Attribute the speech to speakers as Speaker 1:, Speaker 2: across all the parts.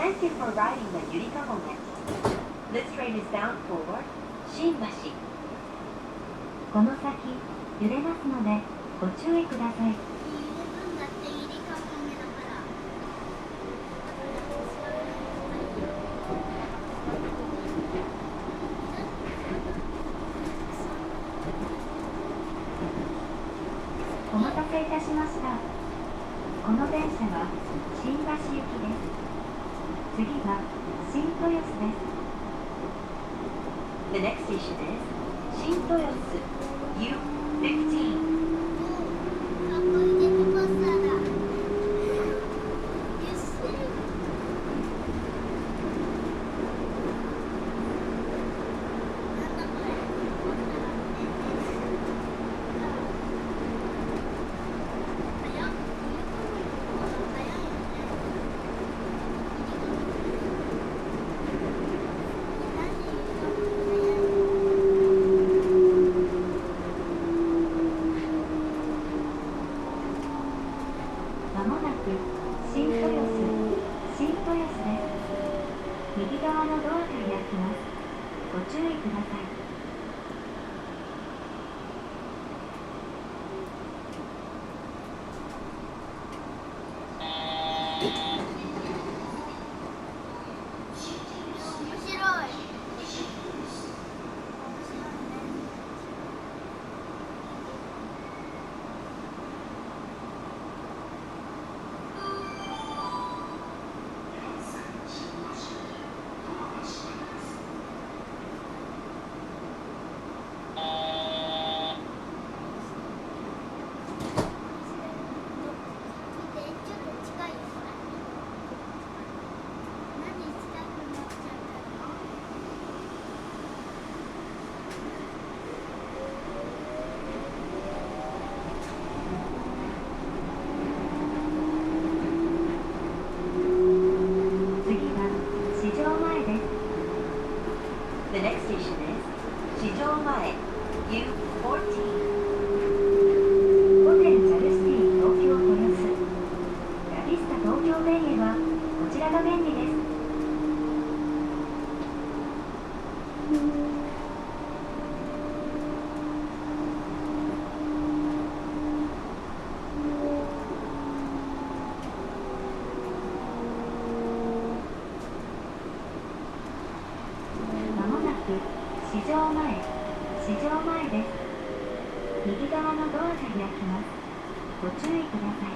Speaker 1: Thank you for riding the Yurikamome. This train is bound for Shinbashi.
Speaker 2: この先揺れますのでご注意ください。お待たせいたしました。この電車は新橋行きです。次は新豊洲です。
Speaker 1: The next station is Shin-Toyosu. U15.
Speaker 2: まもなく新豊洲です。右側のドアが開きます。ご注意ください。
Speaker 1: The next station is Shijo-mae. U14.
Speaker 2: ホテルザルシティ東京豊洲ラビスタ東京ベイへはこちらが便利です。市場前です。右側のドアが開きます。ご注意ください。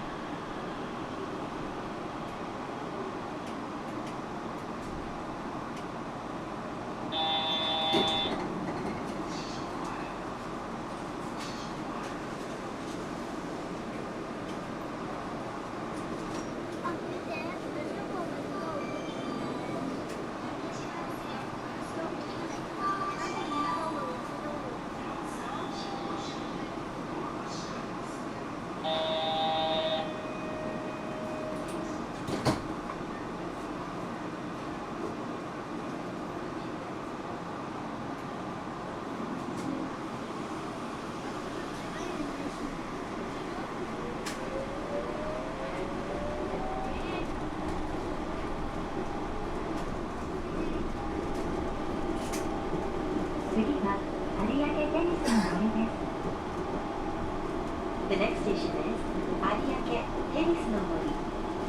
Speaker 2: 次は有明テニスの森です。
Speaker 1: The next station is Ariake-tennis no mori.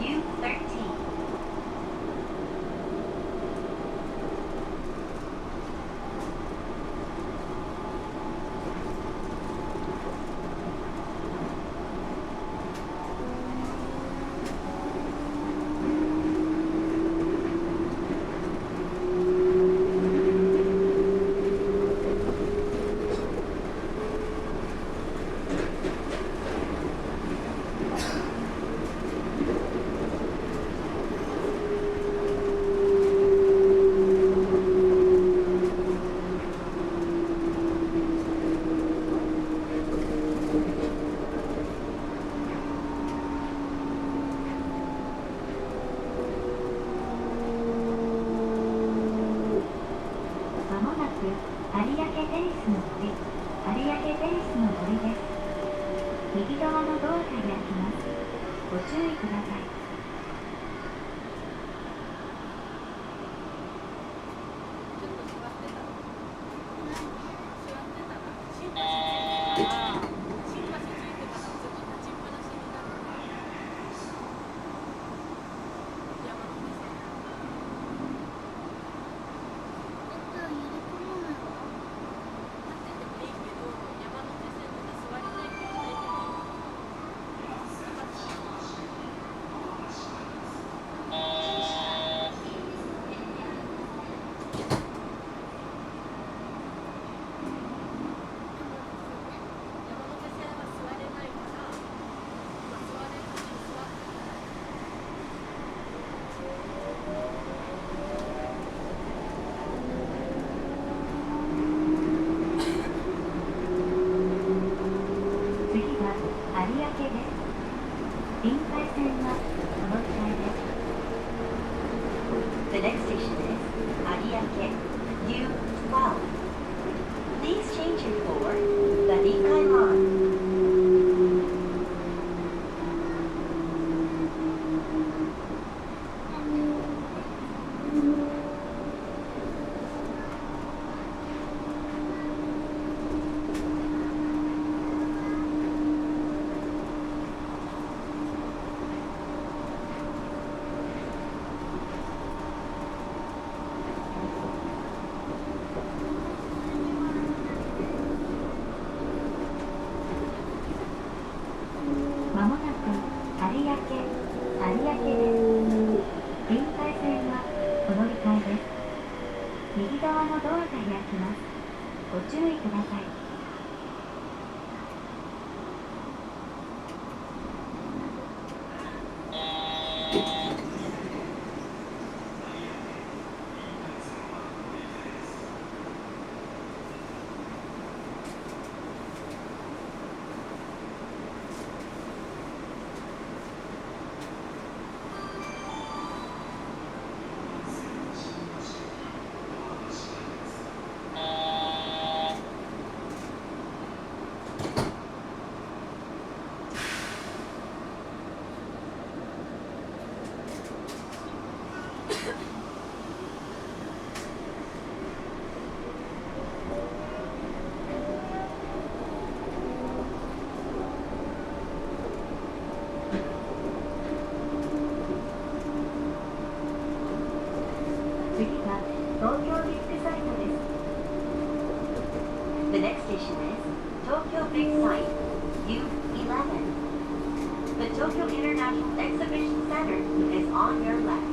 Speaker 1: U13. 右側のドアが開きます。ご注意ください。
Speaker 2: 線はこの機体です。
Speaker 1: The next station is Ariake-U12. Please change your floor, the Nikai line.
Speaker 2: まもなく有明です。臨海線はこの機体です。右側のドアが開きます。ご注意ください。次は東京ビッグサイトです。
Speaker 1: The next station is Tokyo Big Sight, U11. The Tokyo International Exhibition Center is on your left.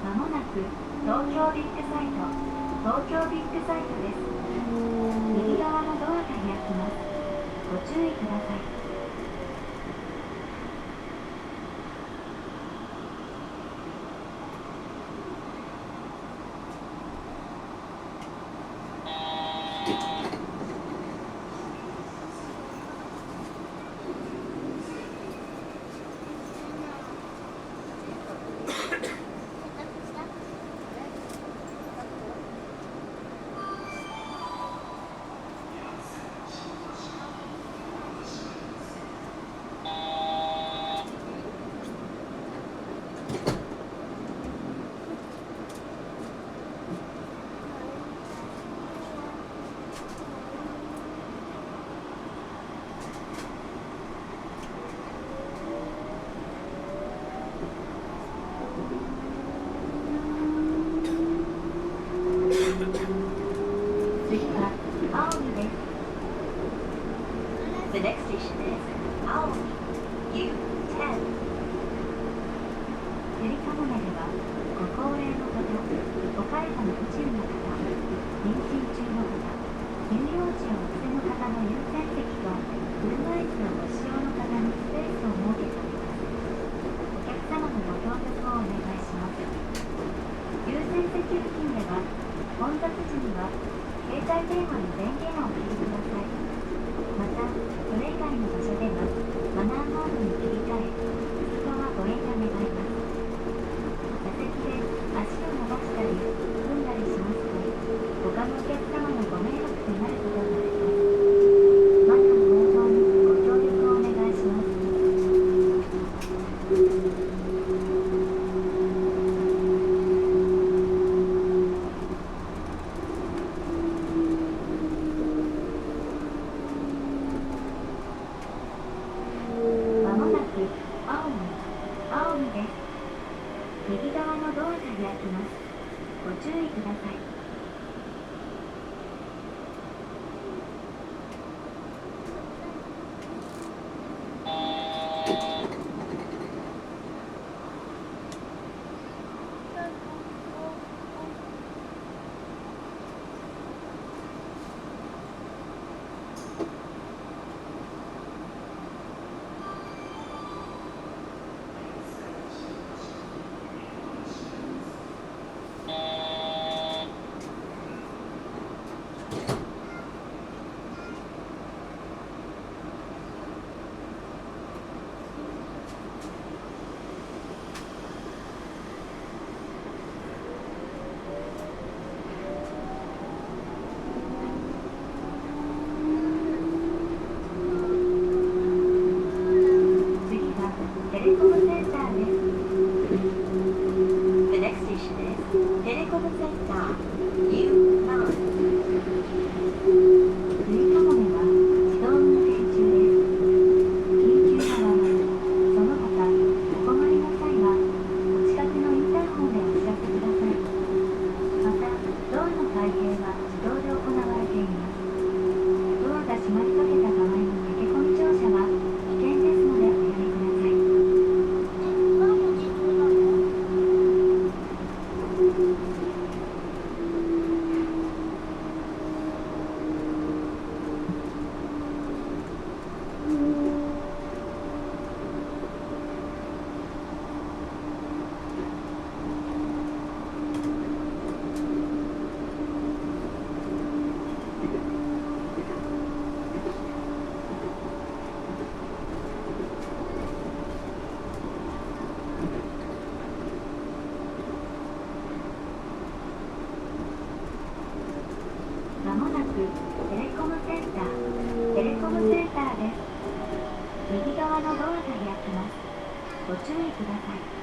Speaker 2: まもなく東京ビッグサイトです。右側のドアが開きます。ご注意ください。次は青海です。
Speaker 1: The next station is Aomi, U10.
Speaker 2: ゆりかもめではご高齢の方、お介護の不自由な方、妊娠中の方、乳幼児をお連れの方の優先席と車椅子のご使用の方にスペースを設けております。お客様のご協力をお願いします。優先席付近では混雑時には携帯電話の電源をお切りください。また、それ以外の場所ではマナーモードに切り替え、通過はご遠慮願います。座席で足を伸ばしたり踏んだりしますと、他のお客様のご迷惑となることがあります。マナー向上にご協力をお願いします。まもなく青海です。右側のドアが開きます。ご注意ください。きます。ご注意ください。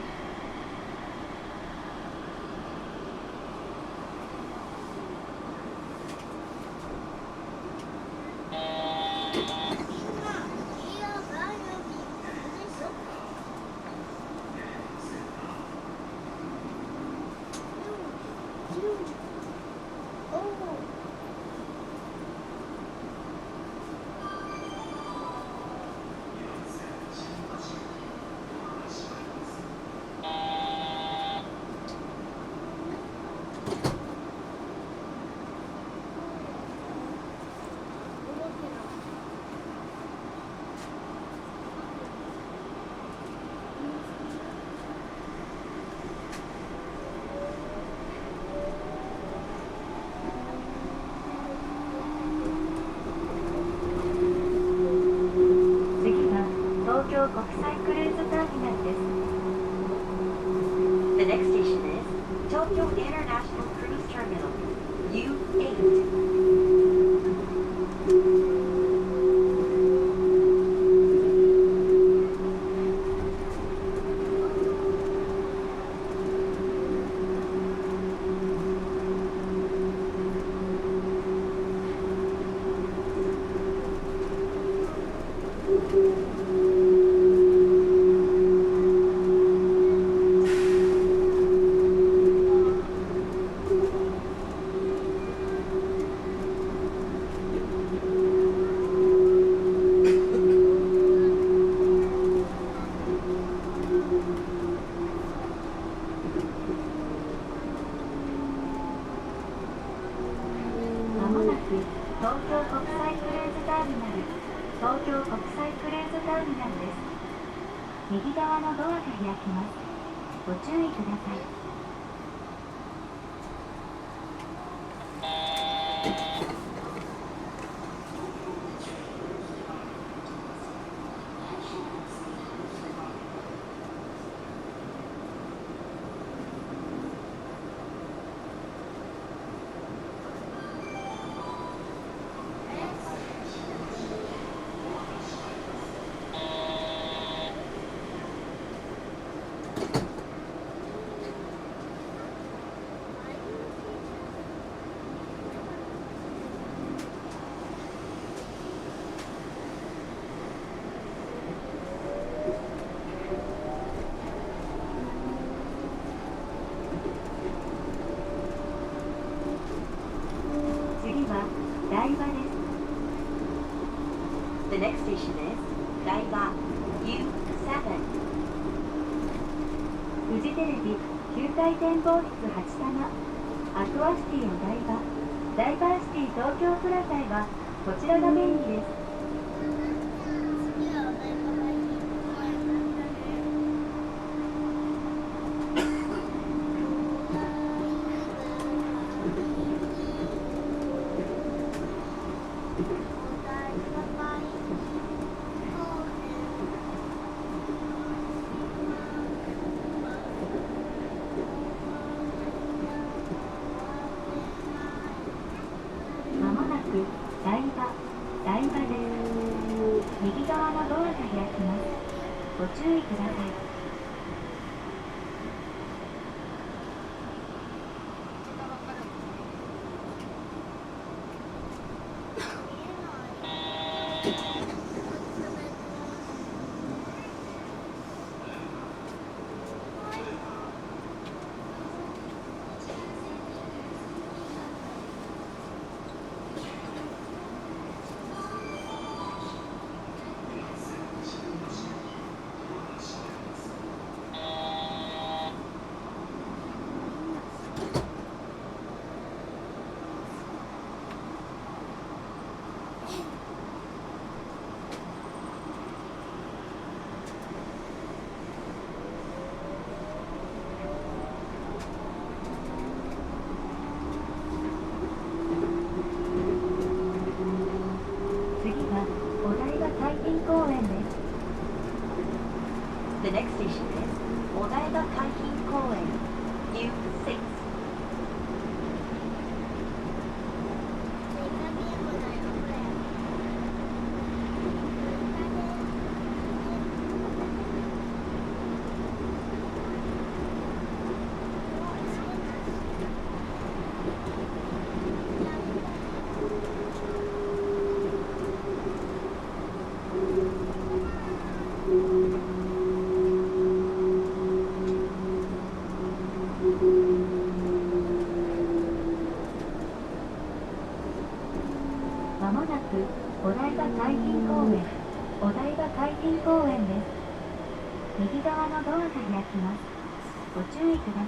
Speaker 2: 東京国際クルーズターミナルです。
Speaker 1: The next station is Tokyo International Cruise Terminal, U8.
Speaker 2: 東京国際クルーズターミナル、東京国際クルーズターミナルです。右側のドアが開きます。ご注意ください。次は台場です。
Speaker 1: The next station is Daiba, U7.
Speaker 2: フジテレビ球体展望室8玉アクアシティお台場ダイバーシティ東京プラザへはこちらが便利です。台場です。右側のドアが開きます。ご注意ください。Odaiba-kaihinkoenです。右側のドアが開きます。ご注意ください。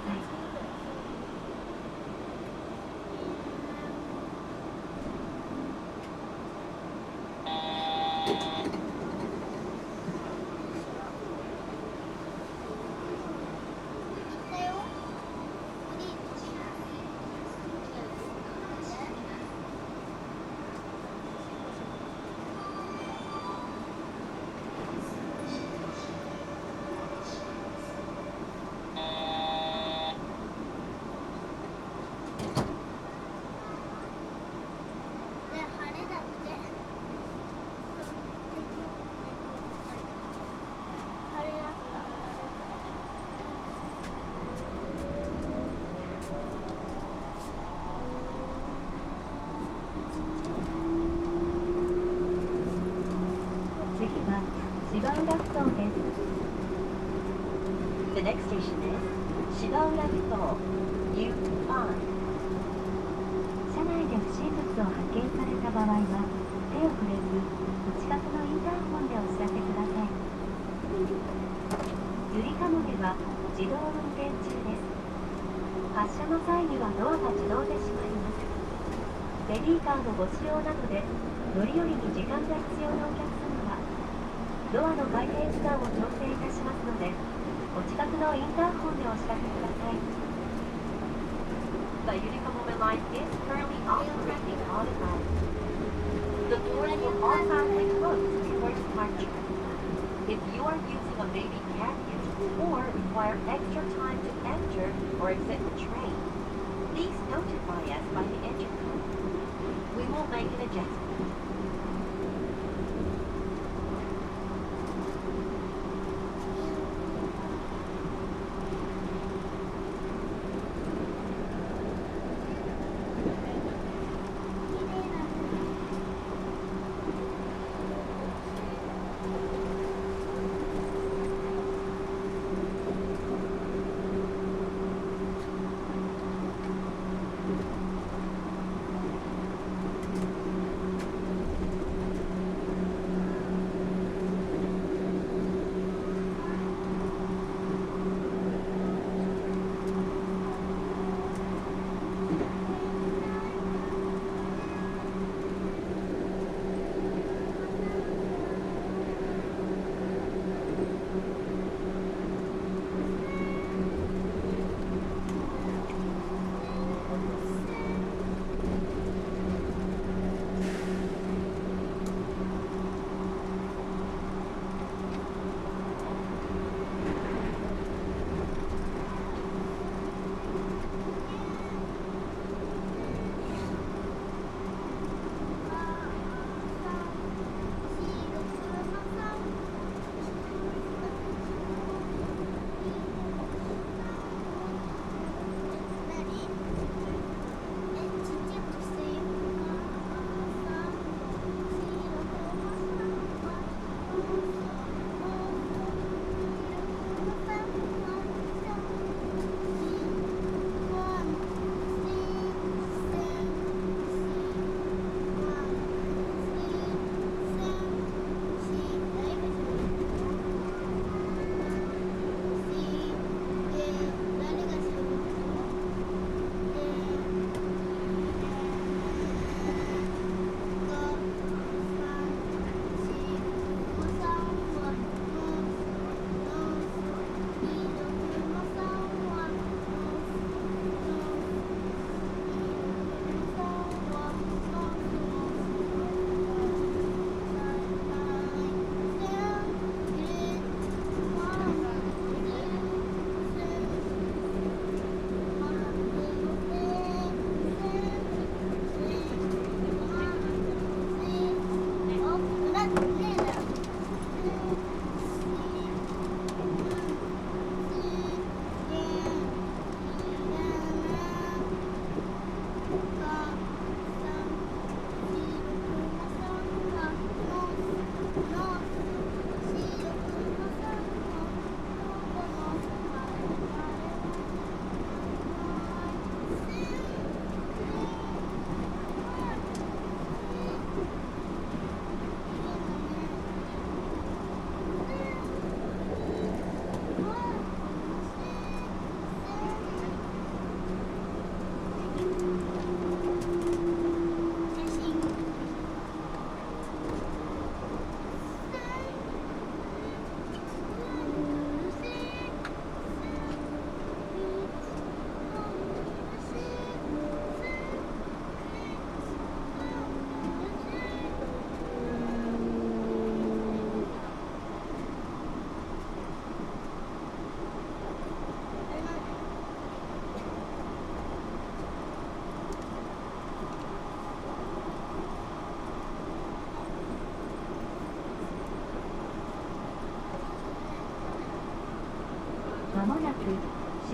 Speaker 2: Shibaura-futo です。
Speaker 1: The next station is Shibaura-futo. U5.
Speaker 2: 車内で不審物を発見された場合は、手を触れず、お近くのインターホンでお知らせください。ゆりかもめは自動運転中です。発車の際にはドアが自動で閉まります。ベビーカーのご使用などで乗り降りに時間が必要なお客様は、ドアの開閉時間を調整いたしますので、お近くのインターホンでお知らせください。
Speaker 1: The Yurikamome line is currently operating all the time. The doors will automatically close before departure. If you are using a baby carriage or require extra time to enter or exit the train, please notify us by the intercom. We will make an adjustment.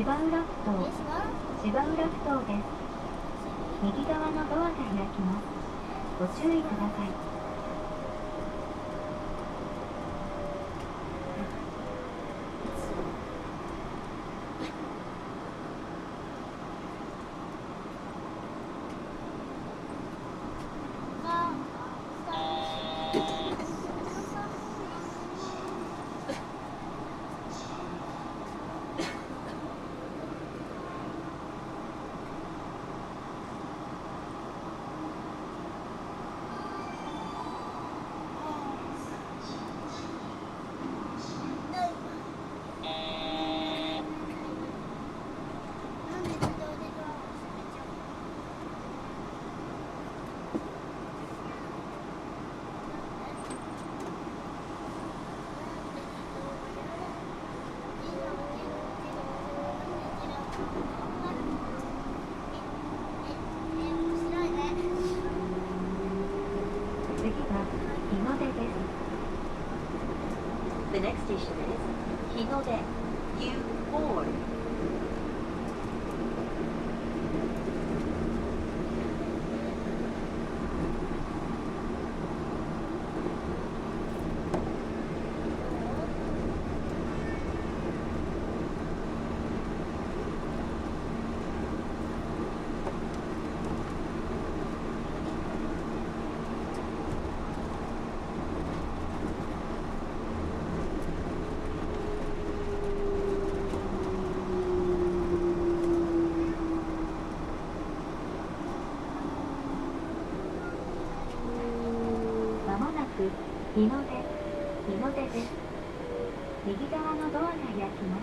Speaker 2: Shibaura-futoです。右側のドアが開きます。ご注意ください。
Speaker 1: The next station is Hinode U4.
Speaker 2: Hinodeです。右側のドアが開きます。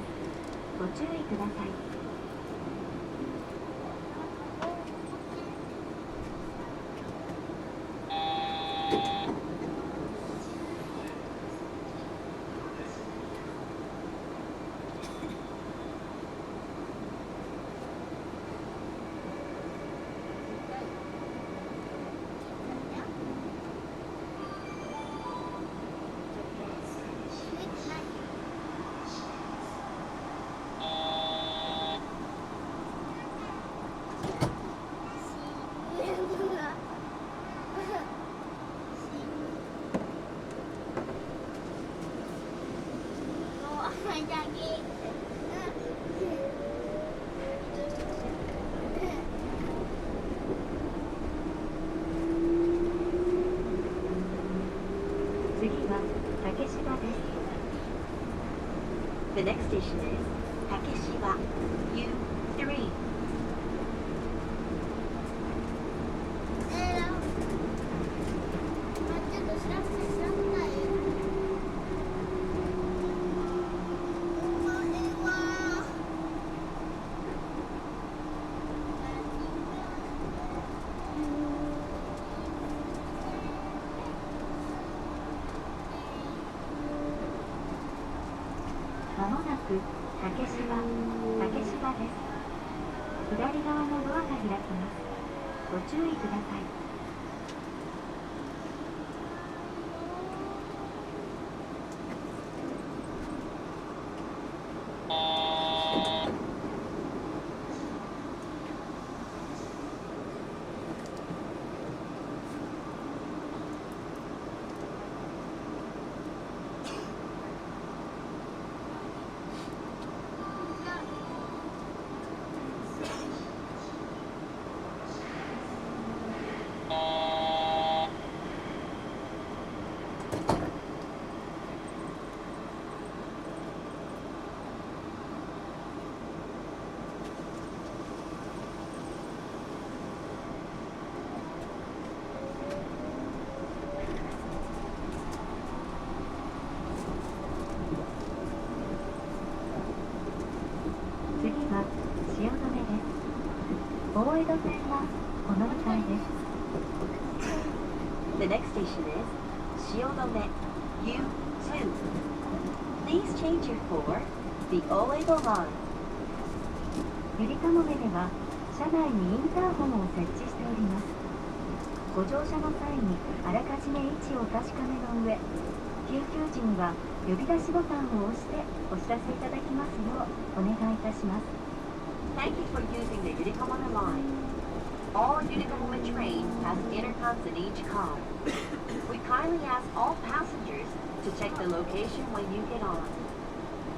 Speaker 2: ご注意ください。次は竹芝です。
Speaker 1: The next station is Takeshiba U3.
Speaker 2: まもなく竹芝です。左側のドアが開きます。ご注意ください。次は汐留です。大江戸線はこの向かいです。
Speaker 1: The next station is Shiodome U2. Please change your for the Oedo line.
Speaker 2: ゆりかもめでは車内にインターホンを設置しております。ご乗車の際にあらかじめ位置をお確かめの上、緊急時には呼び出しボタンを押してお知らせいただきますようお願いいたします。
Speaker 1: Thank you for using the Yurikamome line. All Yurikamome trains has intercoms in each car. We kindly ask all passengers to check the location when you get on.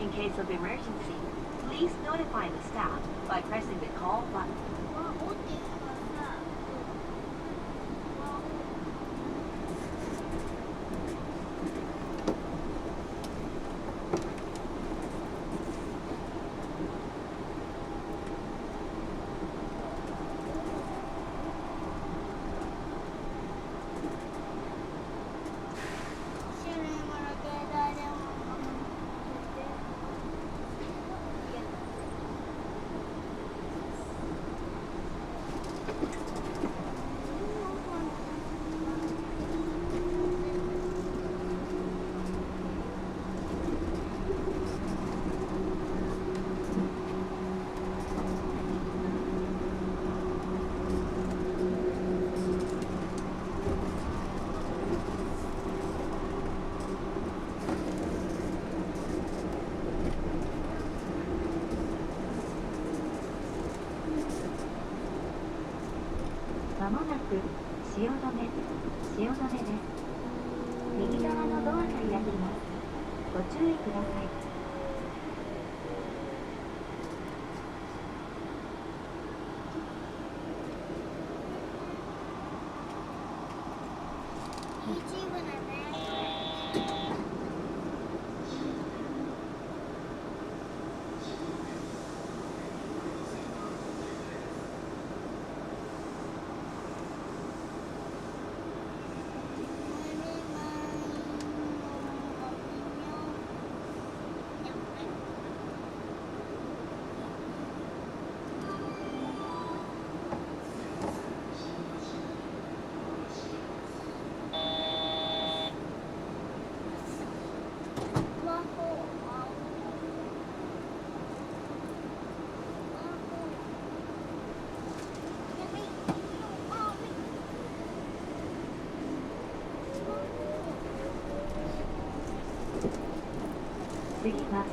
Speaker 1: In case of emergency, please notify the staff by pressing the call button.
Speaker 2: まもなく汐留です。右側のドアが開きます。ご注意ください。次は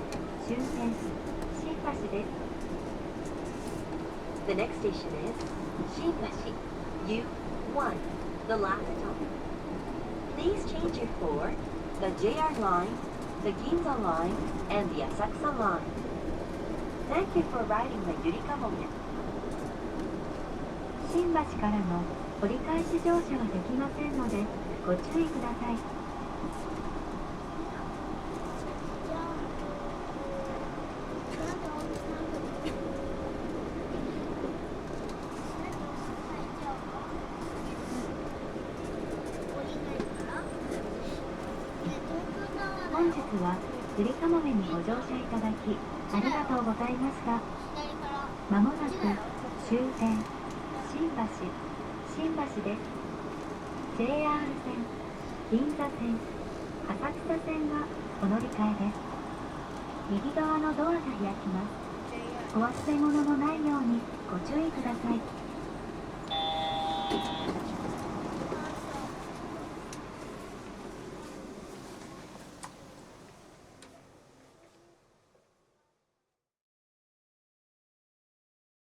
Speaker 2: 終点新橋です。
Speaker 1: The next station is Shimbashi, U1, the last stop. Please change it for the JR line, the Ginza line, and the Asakusa line. Thank you for riding the Yurikamome.
Speaker 2: 新橋からの折り返し乗車はできませんのでご注意ください。本日はゆりかもめにご乗車いただきありがとうございました。まもなく終点新橋です。JR 線、銀座線、浅草線がお乗り換えです。右側のドアが開きます。お忘れ物のないようにご注意ください。